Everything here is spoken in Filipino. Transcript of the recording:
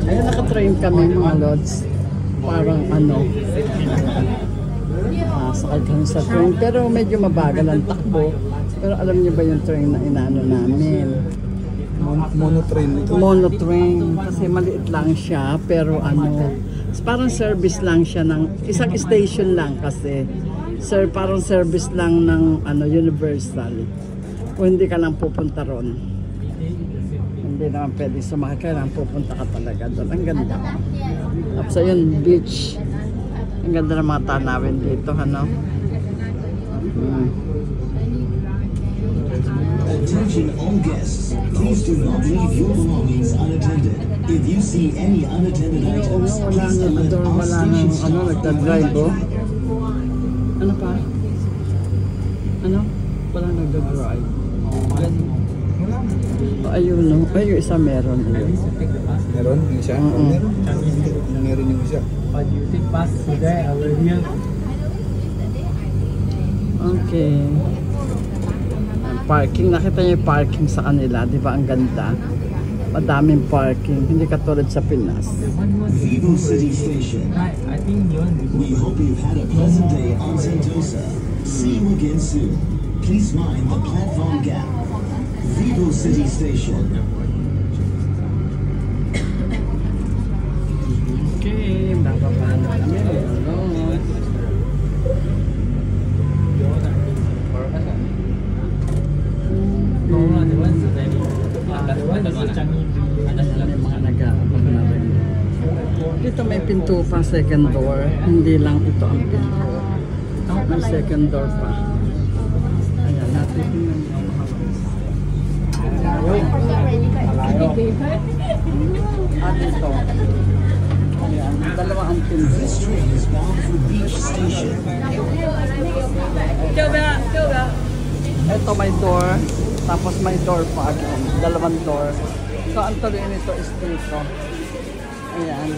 Ayun, nakatrain kami mga lods. Parang ano, sakay kami sa train. Pero medyo mabagal ang takbo. Pero alam niyo ba yung train na inaano namin? Monotrain ito. Monotrain. Kasi maliit lang siya. Pero ano, parang service lang siya ng isang station lang kasi. Sir, parang service lang ng ano, Universal. Kung hindi ka lang pupunta ron. Hindi naman pwede sumakay. Kailangan pupunta ka talaga doon. Ang ganda. Tapos ayun, beach. Ang ganda ng mga tanawin dito, ano? Attention all guests. Please do not leave your belongings unattended. If you see any unattended items, please alert our station staff. Nagdadrive, oh. Ano pa? Ano? Wala nagdadrive. Ayun, no? Ayun, isa meron. Ayun. Meron? Yung isa? Meron yung isa. Okay. Parking. Nakita niyo yung parking sa kanila. Di ba? Ang ganda. Madaming parking. Hindi katulad sa Pinas. Vivo City Station. We hope you've had a pleasant day on Sentosa. See you again soon. Please mind the platform gap. Vivo City Station. Okay. Bababa na kami. Dito may pinto pa, second door. Hindi lang ito ang pinto. May second door pa. Ayan, natin yung at ito. Ayan, dalawa ang pinto. This train is bound for Beach Station. Ito may door, tapos may door pa again. Dalawang door. So, ang tuloy nito is dito. Ayan.